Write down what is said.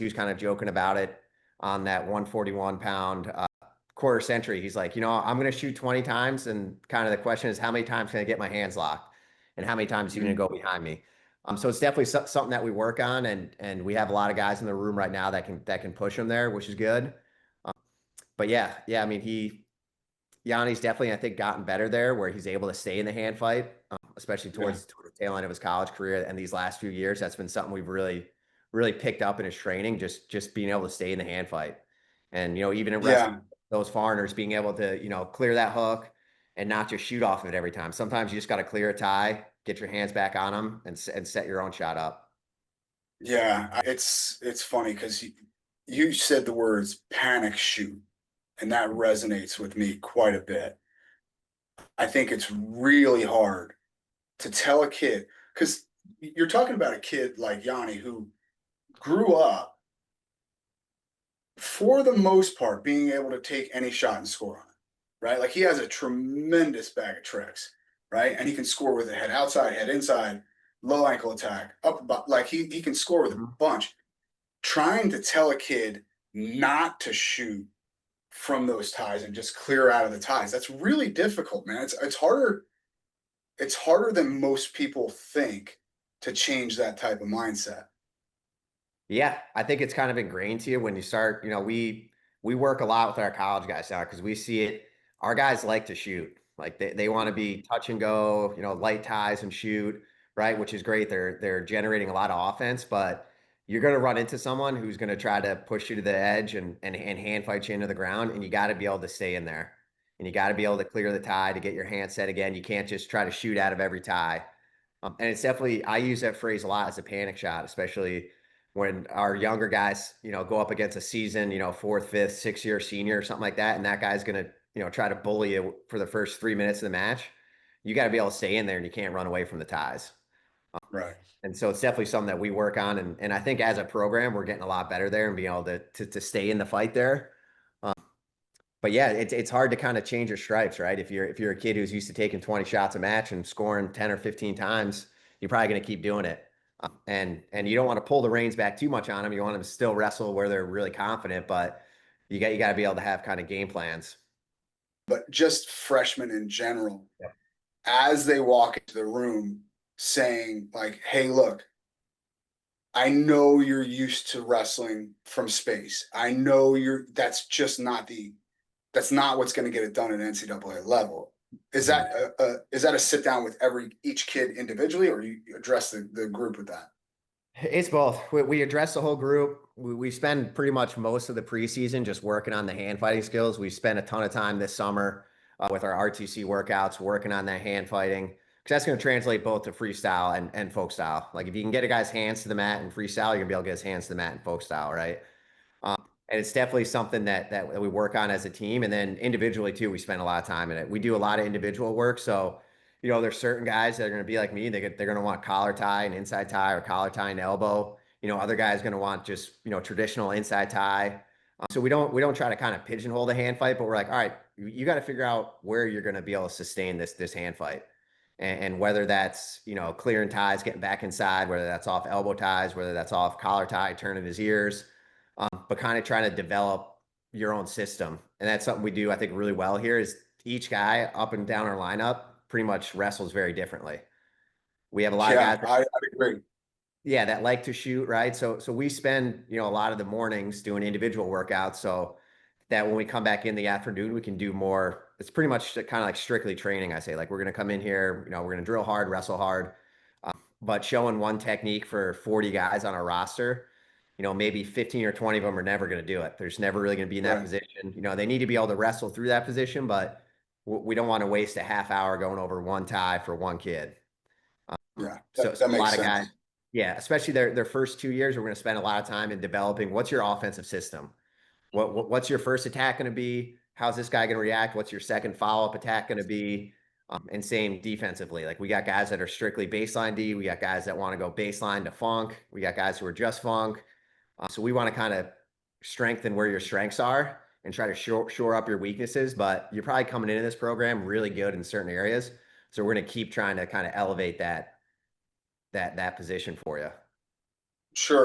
he was kind of joking about it on that 141-pound quarter century. He's like, I'm going to shoot 20 times. And kind of the question is, how many times can I get my hands locked? And how many times are you going to go behind me? So it's definitely something that we work on. And we have a lot of guys in the room right now that can push him there, which is good. Um, but yeah, I mean, Yanni's definitely, I think, gotten better there where he's able to stay in the hand fight, especially Yeah. towards the tail end of his college career and these last few years. That's been something we've really picked up in his training, just being able to stay in the hand fight. And, even in wrestling, Yeah. those foreigners being able to, clear that hook and not just shoot off of it every time. Sometimes you just got to clear a tie, get your hands back on them and set your own shot up. Yeah. It's funny because you said the words panic shoot, and that resonates with me quite a bit. I think it's really hard to tell a kid because you're talking about a kid like Yanni who grew up for the most part being able to take any shot and score on it, right? Like he has a tremendous bag of tricks, right? And he can score with a head outside, head inside, low ankle attack, up about like he can score with a Mhm. bunch. Trying to tell a kid not to shoot from those ties and just clear out of the ties, that's really difficult, man. It's harder than most people think to change that type of mindset. Yeah, I think it's kind of ingrained to you when you start, we work a lot with our college guys now because we see it. Our guys like to shoot. Like they want to be touch and go, light ties and shoot, right? Which is great. They're generating a lot of offense, but you're going to run into someone who's going to try to push you to the edge and hand fight you into the ground, and you got to be able to stay in there. And you got to be able to clear the tie to get your hand set again. You can't just try to shoot out of every tie. And it's definitely, I use that phrase a lot as a panic shot, especially when our younger guys, go up against a season, fourth, fifth, 6 year senior or something like that, and that guy's gonna, try to bully you for the first 3 minutes of the match. You got to be able to stay in there, and you can't run away from the ties. Right. And so it's definitely something that we work on, and I think as a program, we're getting a lot better there and being able to stay in the fight there. Um, but yeah, it's hard to kind of change your stripes, right? If you're a kid who's used to taking 20 shots a match and scoring 10 or 15 times, you're probably going to keep doing it. And you don't want to pull the reins back too much on them. You want them to still wrestle where they're really confident, but you got to be able to have kind of game plans. But just freshmen in general, Yep. as they walk into the room saying, like, hey, look, I know you're used to wrestling from space. I know that's not what's going to get it done at NCAA level. Is Mhm. that is that a sit down with each kid individually, or you address the group with that? It's both. We address the whole group. We spend pretty much most of the preseason just working on the hand fighting skills. We spent a ton of time this summer with our RTC workouts working on that hand fighting because that's going to translate both to freestyle and folk style. Like if you can get a guy's hands to the mat in freestyle, you're gonna be able to get his hands to the mat in folk style, right? And it's definitely something that we work on as a team, and then individually too. We spend a lot of time in it. We do a lot of individual work, so there's certain guys that are going to be like me. They're going to want collar tie and inside tie, or collar tie and elbow. Other guys going to want just traditional inside tie. So we don't try to kind of pigeonhole the hand fight, but we're like, all right, you got to figure out where you're going to be able to sustain this hand fight, and whether that's clearing ties, getting back inside, whether that's off elbow ties, whether that's off collar tie, turning his ears, but kind of trying to develop your own system. And that's something we do, I think, really well here is each guy up and down our lineup pretty much wrestles very differently. We have a lot of Yeah, guys that, I agree. yeah, that like to shoot, right? So we spend, a lot of the mornings doing individual workouts so that when we come back in the afternoon, we can do more. It's pretty much kind of like strictly training, I say. Like we're going to come in here, we're going to drill hard, wrestle hard, but showing one technique for 40 guys on our roster, maybe 15 or 20 of them are never going to do it. There's never really going to be in that Right. position. They need to be able to wrestle through that position, but we don't want to waste a half hour going over one tie for one kid. Yeah, So that a makes lot of guys, sense. yeah, especially their first 2 years, we're going to spend a lot of time in developing what's your offensive system. What's your first attack going to be? How's this guy going to react? What's your second follow-up attack going to be? And same defensively. Like we got guys that are strictly baseline D. We got guys that want to go baseline to funk. We got guys who are just funk. So we want to kind of strengthen where your strengths are and try to shore up your weaknesses. But you're probably coming into this program really good in certain areas. So we're going to keep trying to kind of elevate that position for you. Sure.